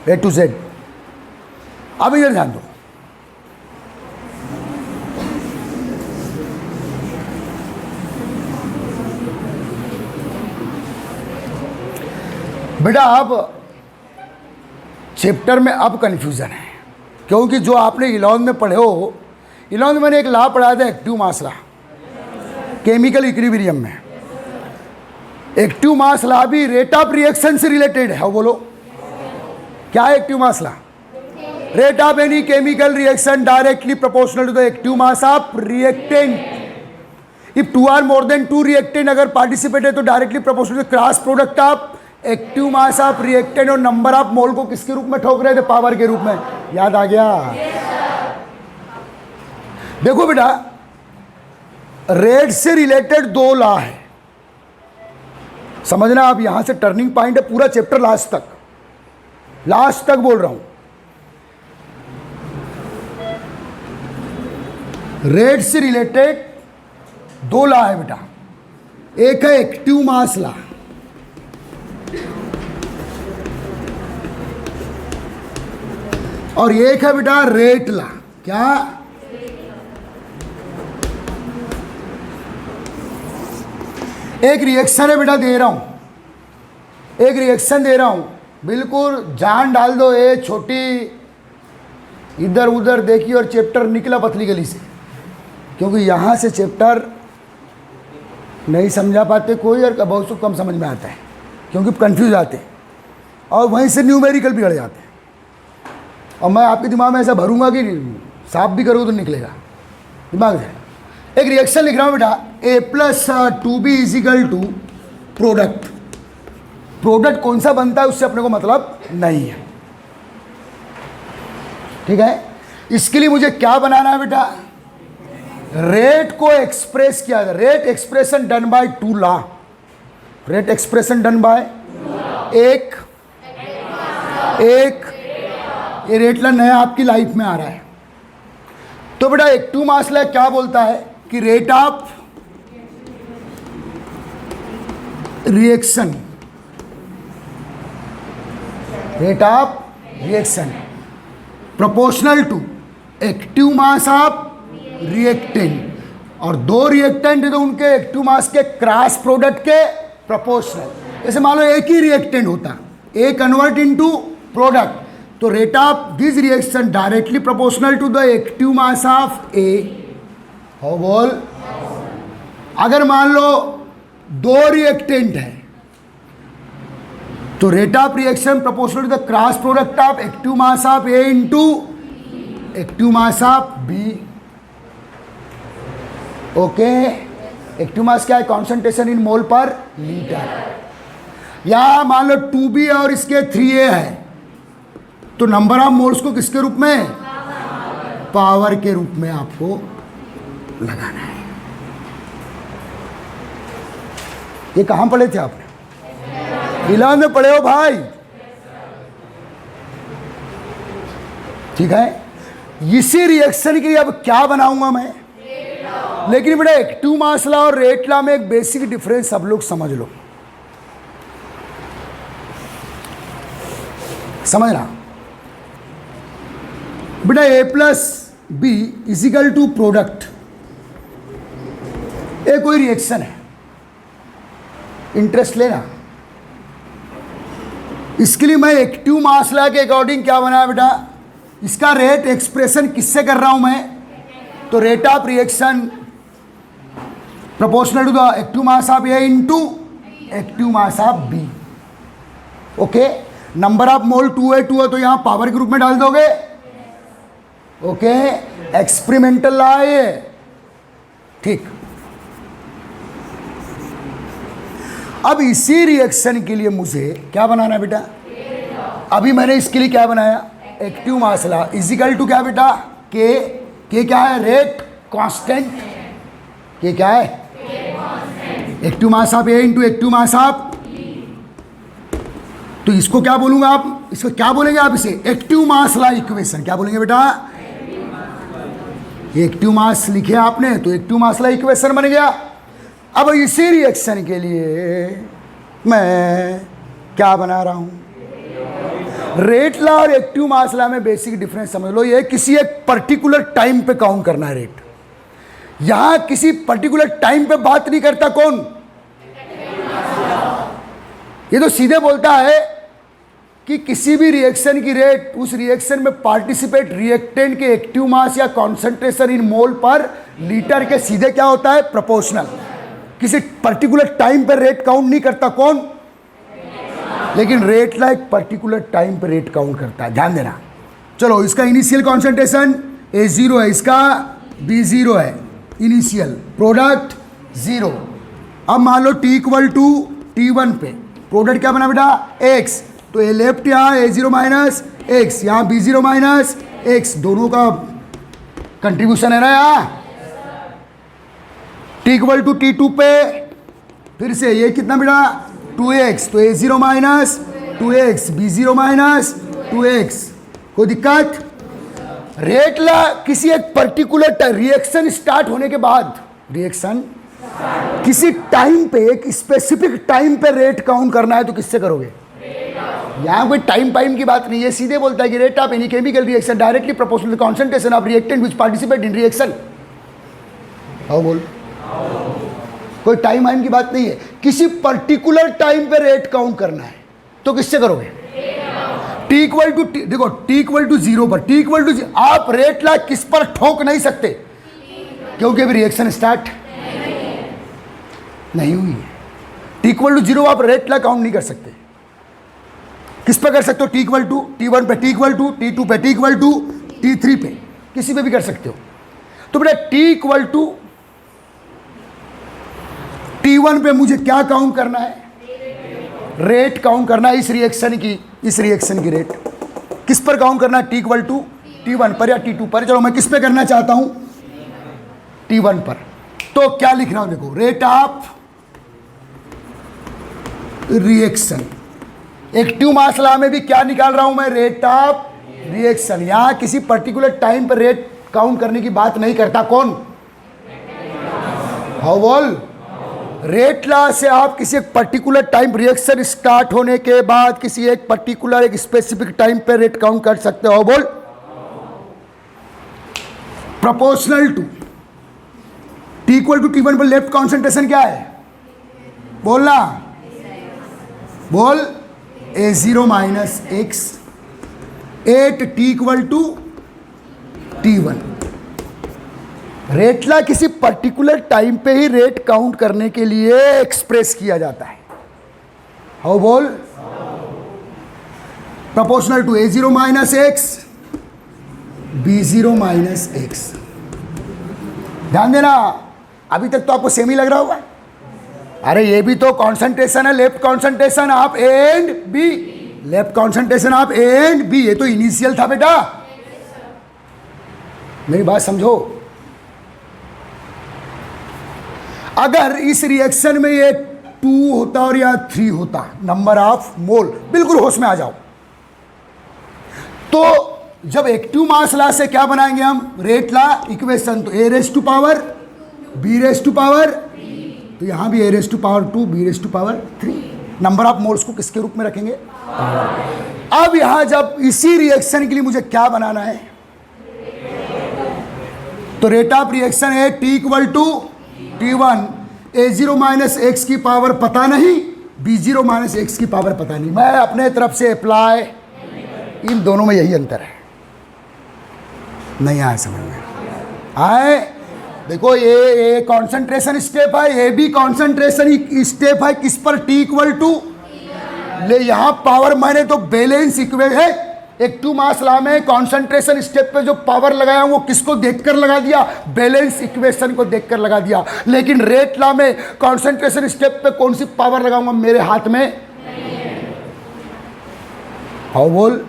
[SPEAKER 1] A to Z। अब इधर ध्यान दो, बेटा अब चैप्टर में अब कंफ्यूजन है, क्योंकि जो आपने 11th में पढ़े हो, 11th में मैंने एक लॉ पढ़ाया था, active mass law, chemical equilibrium में। एक्टिव मास लॉ भी रेट ऑफ रिएक्शन से रिलेटेड है। बोलो क्या है active mass law? Rate of any chemical reaction directly proportional to the active mass of reactant. If 2 or more than 2 reactant अगर participate है तो directly proportional to cross product of active mass of reactant और number of mole को किसके रूप में ठोक रहे थे? पावर के रूप में। याद आ गया? देखो बेटा, रेट से रिलेटेड 2 लॉ है, समझना। आप यहां से टर्निंग पॉइंट है पूरा चैप्टर, लास्ट तक बोल रहा हूं। रेट से रिलेटेड 2 लॉ है बेटा। एक है एक्टिव मास लॉ, और एक है बेटा रेट लॉ। क्या? एक रिएक्शन है बेटा, दे रहा हूं, एक रिएक्शन दे रहा हूं, बिल्कुल जान डाल दो, ये छोटी इधर उधर देखी और चैप्टर निकला पतली गली से, क्योंकि यहाँ से चैप्टर नहीं समझा पाते कोई, और बहुत कम समझ में आता है, क्योंकि कंफ्यूज आते हैं, और वहीं से न्यूमेरिकल बिगड़ जाते हैं। और मैं आपके दिमाग में ऐसा भरूंगा कि साफ भी करोगे तो निकलेगा दिमाग से। एक रिएक्शन लिख रहा हूँ बेटा, A+2B = प्रोडक्ट। प्रोडक्ट कौन सा बनता है उससे अपने को मतलब नहीं है, ठीक है? इसके लिए मुझे क्या बनाना है बेटा? रेट को एक्सप्रेस किया जाए। Rate expression done by 2 law. Rate expression done by एक ये रेट लॉ नया आपकी लाइफ में आ रहा है। तो बेटा एक्टिव मास लॉ क्या बोलता है कि rate of reaction proportional to active mass of reactant और दो रिएक्टेंट है तो उनके एक्टिव मास के क्रॉस प्रोडक्ट के प्रोपोर्शनल। जैसे मान लो एक ही रिएक्टेंट होता, ए कन्वर्ट इनटू प्रोडक्ट, तो rate of this reaction directly proportional to the active mass of A. हो बोल। अगर मान लो दो रिएक्टेंट है तो rate of reaction proportional to the cross product of active mass of A into active mass of B. Okay, active mass क्या है? Concentration in mole per litre. या मान लो 2b और इसके 3a है, तो नंबर ऑफ मोल्स को किसके रूप में? पावर के रूप में आपको लगाना है। ये कहां पढ़े थे आपने? 11 में पढ़े हो भाई, ठीक है। इसी रिएक्शन के लिए अब क्या बनाऊंगा मैं? लेकिन बेटा एक्टिव मास लॉ और रेट लॉ में एक बेसिक डिफरेंस सब लोग समझ लो, समझना बेटा। A plus B equal to product, ये कोई रिएक्शन है, इंटरेस्ट लेना। इसके लिए मैं एक्टिव मास लॉ के अकॉर्डिंग क्या बनाया बेटा? इसका रेट एक्सप्रेशन किससे कर रहा हूं मैं? तो rate of reaction proportional to the active mass of A into active mass of B. Okay, number of mole 2a तो यहां पावर के रूप में डाल दोगे। ओके, एक्सपेरिमेंटल लॉ है, ठीक। अब इसी रिएक्शन के लिए मुझे क्या बनाना है बेटा? अभी मैंने इसके लिए क्या बनाया? Active mass law equal to क्या बेटा? के क्या है? Rate constant. के क्या है? Active mass of A into active mass of. तो इसको क्या बोलूंगा आप? इसको क्या बोलेंगे आप? इसे एक्टिव मास लॉ इक्वेशन क्या बोलेंगे बेटा? एक्टिव मास लिखे आपने तो एक्टिव मास लॉ इक्वेशन बन गया। अब इसी रिएक्शन के लिए मैं क्या बना रहा हूं? रेट लॉ और एक्टिव मास लॉ में बेसिक डिफरेंस समझ लो। ये किसी एक पर्टिकुलर टाइम पे काउंट करना है रेट। यहां किसी पर्टिकुलर टाइम पे बात नहीं करता कौन? ये तो सीधे बोलता है कि किसी भी रिएक्शन की रेट उस रिएक्शन में पार्टिसिपेट रिएक्टेंट के एक्टिव मास या concentration in mole per litre के सीधे क्या होता है? प्रोपोर्शनल। किसी पर्टिकुलर टाइम पर रेट काउंट नहीं करता कौन? लेकिन रेट लॉ एक पर्टिकुलर टाइम पर रेट काउंट करता है, ध्यान देना। चलो, इसका इनिशियल कॉन्सेंट्रेशन A0 है, इसका B0 है, इनिशियल प्रोडक्ट 0। अब मान लो T इक्वल टू T1 पे प्रोडक्ट क्या बना बेटा? X। तो ए लेफ्ट यहाँ A0 माइनस एक्स, यहाँ B0 माइनस एक्स, दोनों का कंट्रीब्यूशन है ना यहाँ। T इक्वल टू T2 पे फिर से ये कितना बेटा? 2x। तो A0 minus 2x, B0 minus 2x। कोई दिक्कत? रेट लॉ किसी एक पर्टिकुलर रिएक्शन स्टार्ट होने के बाद, रिएक्शन किसी टाइम पे, एक स्पेसिफिक टाइम पे रेट काउंट करना है तो किससे करोगे? यहाँ कोई टाइम की बात नहीं है, सीधे बोलता है कि rate of any chemical reaction directly proportional to concentration of reactant which participate in reaction. आओ बोल। कोई टाइम की बात नहीं है, किसी पर्टिकुलर टाइम पे रेट काउंट करना है तो किससे करोगे? T इक्वल टू, देखो T इक्वल टू 0 पर, T इक्वल टू, आप रेट लॉ किस पर ठोक नहीं सकते क्योंकि अभी रिएक्शन स्टार्ट नहीं हुई है। T इक्वल टू 0 आप रेट लॉ काउंट नहीं कर सकते। किस पर कर सकते हो? T इक्वल टू T1 पे, T इक्वल टू T2 पे, T इक्वल टू T3 पे, किसी पे भी कर सकते हो। तो बेटा T इक्वल टू T1 पे मुझे क्या काउंट करना है? रेट काउंट करना है इस रिएक्शन की रेट। किस पर काउंट करना है? T इक्वल टू T1 पर या T2 पर। चलो मैं किस पे करना चाहता हूं? T1 पर। तो क्या लिख रहा हूं? देखो, rate of reaction. Active mass law में भी क्या निकाल रहा हूं मैं? Rate of reaction. यहां किसी पर्टिकुलर टाइम पर रेट काउंट करने की बात नहीं करता कौन? हाउ बोल। रेट लॉ से आप किसी एक पर्टिकुलर टाइम, रिएक्शन स्टार्ट होने के बाद किसी एक पर्टिकुलर एक स्पेसिफिक टाइम पे रेट काउंट कर सकते हो। बोल। Proportional to t equal to T1 पर लेफ्ट कॉन्सेंट्रेशन क्या है, बोलना, बोल, A0 minus x at t equal to T1। Rate ला किसी पर्टिकुलर टाइम पे ही रेट काउंट करने के लिए एक्सप्रेस किया जाता है। हाउ, बोल, proportional to A0 minus x B0 minus x. ध्यान देना, अभी तक तो आपको सेम ही लग रहा होगा। अरे ये भी तो कॉन्सेंट्रेशन है, left concentration of A and B, left concentration of A and B, ये तो इनिशियल था बेटा। मेरी बात समझो, अगर इस रिएक्शन में ये 2 होता और या 3 होता नंबर ऑफ मोल, बिल्कुल होश में आ जाओ, तो जब एक्टिव मास लॉ से क्या बनाएंगे हम, रेट लॉ इक्वेशन, तो A raise to power B raise to power, तो यहां भी A raise to power 2 B raise to power 3। Number of moles को किसके रूप में रखेंगे। अब यहां जब इसी रिएक्शन के लिए मुझे क्या बनाना है, तो रेट ऑफ रिएक्शन है T equal to T1, A0 minus x की पावर पता नहीं, B0 माइनस एक्स की पावर पता नहीं। मैं अपने तरफ से अप्लाई, इन दोनों में यही अंतर है। नहीं आए समझ में, आए, देखो ये कॉन्सेंट्रेशन स्टेप है, ये भी कॉन्सेंट्रेशन स्टेप है, किस पर, टी इक्वल टू, ले यहां पावर मैंने तो बैलेंस इक्वेशन है। एक्टिव मास लॉ में कॉन्सेंट्रेशन स्टेप पे जो पावर लगाया वो किसको देखकर लगा दिया, बैलेंस इक्वेशन को देखकर लगा दिया। लेकिन रेट लॉ में कॉन्सेंट्रेशन स्टेप पे कौन सी पावर लगाऊंगा, मेरे हाथ में हाउ, बोल,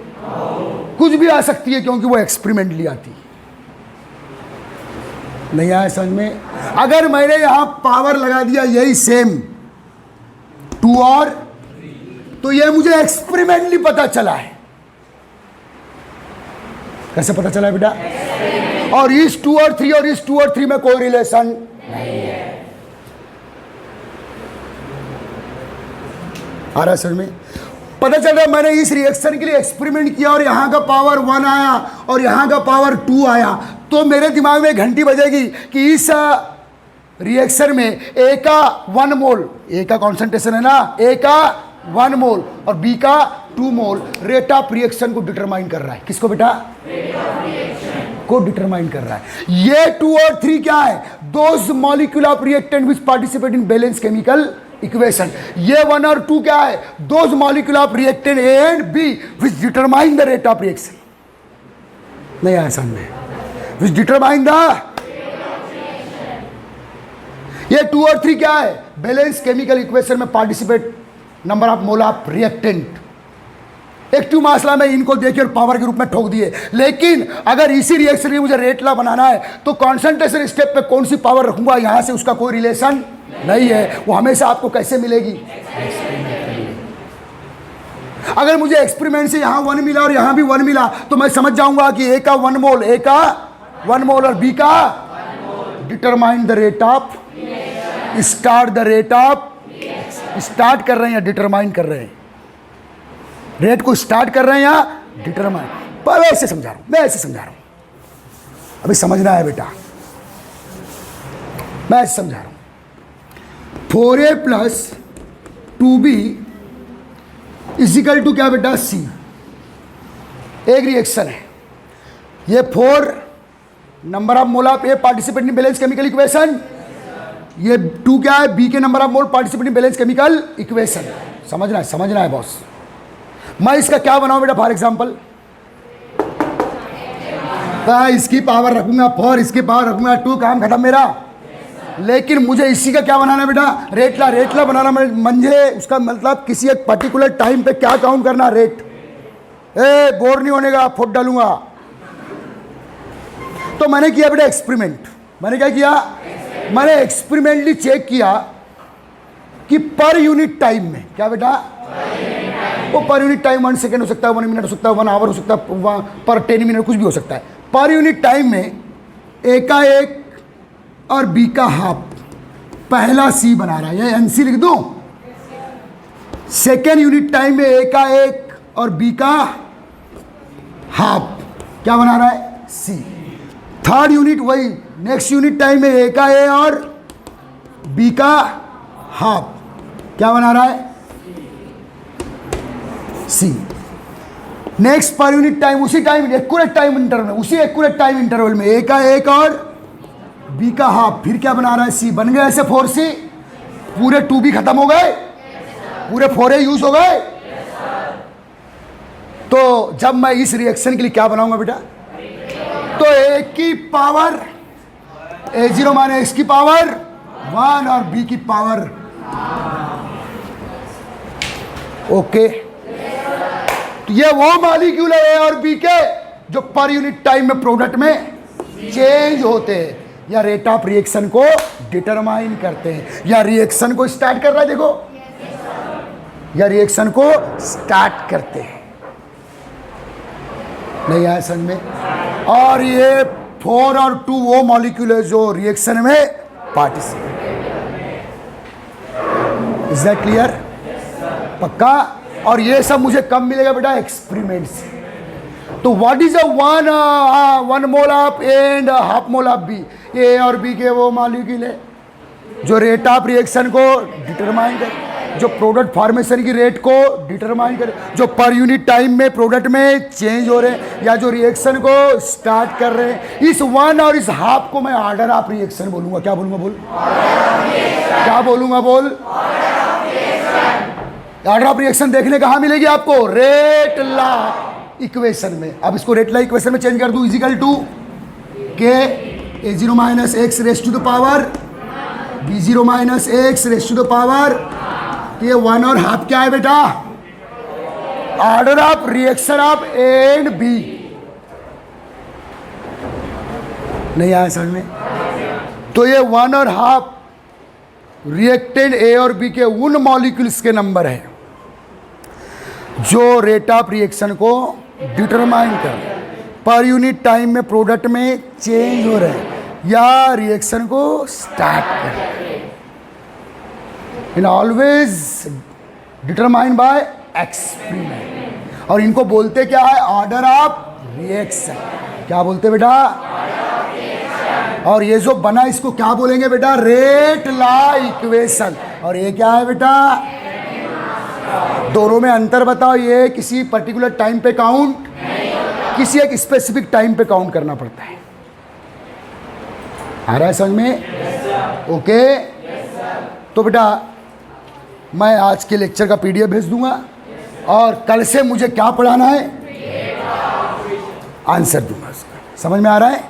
[SPEAKER 1] कुछ भी आ सकती है, क्योंकि वो एक्सपेरिमेंटली आती है। नहीं आया समझ में। अगर मैंने यहां पावर लगा दिया यही सेम 2 और, तो ये मुझे एक्सपेरिमेंटली पता चला है। कैसे पता चला बेटा, और इस 2 और 3 और इस 2 और 3 में कोई रिलेशन नहीं है। आ रहा है समझ में, पता चल रहा है। मैंने इस रिएक्शन के लिए एक्सपेरिमेंट किया और यहां का पावर 1 आया और यहां का पावर 2 आया, तो मेरे दिमाग में घंटी बजेगी कि इस रिएक्शन में ए का 1 मोल, ए का कॉन्सेंट्रेशन है ना, ए का 1 मोल और बी का 2 मोल रेट ऑफ रिएक्शन को डिटरमाइन कर रहा है। किसको बेटा, को डिटरमाइन कर रहा है। ये 2 और 3 क्या है, those molecule of reactant which participate in balance chemical equation. ये 1 और 2 क्या है, those molecule of reactant A and B which determine the rate of reaction. नहीं आया समझ में, विच डिटरमाइन द, ये 2 और 3 क्या है, बैलेंस केमिकल इक्वेशन में participate number of mole of reactant. Active mass law में इनको देखिए और पावर के रूप में ठोक दिए। लेकिन अगर इसी रिएक्शन में मुझे रेट लॉ बनाना है, तो कॉन्सेंट्रेशन स्टेप पे कौन सी पावर रखूंगा, यहां से उसका कोई रिलेशन नहीं है। वो हमेशा आपको कैसे मिलेगी, अगर मुझे एक्सपेरिमेंट से यहां 1 मिला और यहां भी 1 मिला, तो मैं समझ जाऊंगा कि ए का 1 मोल, ए का 1 मोल और बी का, determine the rate of, start the rate of, start कर रहे हैं या डिटरमाइन कर रहे हैं, रेट को स्टार्ट कर रहे हैं या डिटरमाइन। पर ऐसे समझा रहा हूं, मैं ऐसे समझा रहा हूं, अभी समझना है बेटा, मैं ऐसे समझा रहा हूं। 4a plus 2b is equal to क्या बेटा, c। एक रिएक्शन है, ये 4 number of mole of A participate in balance chemical equation, ये 2 क्या है, बी के number of mole participate in balance chemical equation. समझना है बॉस। मैं इसका क्या बनाऊं बेटा, फॉर एग्जांपल इसकी पावर रखूंगा 4, इसकी पावर रखूंगा 2, काम खत्म मेरा। लेकिन मुझे इसी का क्या बनाना है बेटा, रेट ला बनाना। मुझे उसका मतलब किसी एक पर्टिकुलर टाइम पे क्या काउंट करना, रेट। बोर नहीं होने का, फुट डालूंगा। तो मैंने किया बेटा एक्सपेरिमेंट। मैंने क्या किया, मैंने एक्सपेरिमेंटली चेक किया कि पर यूनिट टाइम में, क्या बेटा, वो पर यूनिट टाइम 1 सेकेंड हो सकता है, 1 मिनट हो सकता है, 1 आवर हो सकता है, पर 10 मिनट कुछ भी हो सकता है। पर यूनिट टाइम में ए का 1 और बी का हाफ, पहला सी बना रहा है, ये एनसी लिख दूं। सेकेंड यूनिट टाइम में ए का 1 और बी का हाफ क्या बना रहा है, सी। थर्ड यूनिट वही नेक्स्ट यूनिट टाइम में ए का ए और बी का हाफ क्या बना रहा है, सी। नेक्स्ट पर यूनिट टाइम उसी टाइम एक्यूरेट टाइम इंटरवल में, उसी एक्यूरेट टाइम इंटरवल में ए का एक और बी का हाफ, फिर क्या बना रहा है, सी। बन गए ऐसे 4C, पूरे 2B खत्म हो गए, पूरे 4A यूज हो गए। तो जब मैं इस रिएक्शन के लिए क्या बनाऊंगा बेटा, तो ए की पावर A0 माने x की पावर 1 और b की पावर ओके। तो ये वो मॉलिक्यूल है ए और बी के जो पर यूनिट टाइम में प्रोडक्ट में चेंज होते हैं या रेट ऑफ रिएक्शन को डिटरमाइन करते हैं, या रिएक्शन को स्टार्ट कर रहा है, देखो, या रिएक्शन को स्टार्ट करते हैं। नहीं आया समझ में। और ये 4 और 2 वो मॉलिक्यूल है जो रिएक्शन में पार्टिसिपेट। Is that clear? पक्का? और ये सब मुझे कब मिलेगा बेटा, एक्सपेरिमेंट से। तो what is a one mole of A and half mole of B, A और बी के वो मॉलिक्यूल है जो रेट ऑफ रिएक्शन को डिटरमाइन करे, जो प्रोडक्ट फॉर्मेशन की रेट को डिटरमाइन करे, जो पर यूनिट टाइम में प्रोडक्ट में चेंज हो रहे हैं या जो रिएक्शन को स्टार्ट कर रहे हैं। इस 1 और इस हाफ को मैं ऑर्डर ऑफ रिएक्शन बोलूंगा। क्या बोलूंगा, बोल, क्या बोलूंगा, बोल, ऑर्डर ऑफ रिएक्शन देखने कहाँ मिलेगी आपको, रेट लॉ इक्वेशन में। अब इसको रेट लॉ इक्वेशन में चेंज कर दूं, equal to K A0 minus x raise to the power B0 minus x raise to the power, ये 1 और हाफ क्या है बेटा, order of reaction of A and B. नहीं आया समझ में। तो ये 1 और हाफ रिएक्टेंट ए और बी के उन मॉलिक्यूल्स के नंबर है जो रेट ऑफ रिएक्शन को डिटरमाइन कर पर यूनिट टाइम में प्रोडक्ट में चेंज हो रहे हैं या रिएक्शन को स्टार्ट कर रहे हैं। In always determine by experiment. और इनको बोलते क्या है, ऑर्डर ऑफ रिएक्शन। क्या बोलते बेटा, और ये जो बना इसको क्या बोलेंगे बेटा, रेट लॉ इक्वेशन। और ये क्या है बेटा, दोनों में अंतर बताओ। ये किसी पर्टिकुलर टाइम पे काउंट, किसी एक स्पेसिफिक टाइम पे काउंट करना पड़ता है। आ रहा है समझ में? ओके। तो बेटा मैं आज के लेक्चर का PDF भेज दूंगा और कल से मुझे क्या पढ़ाना है, आंसर दूंगा उसका। समझ में आ रहा है?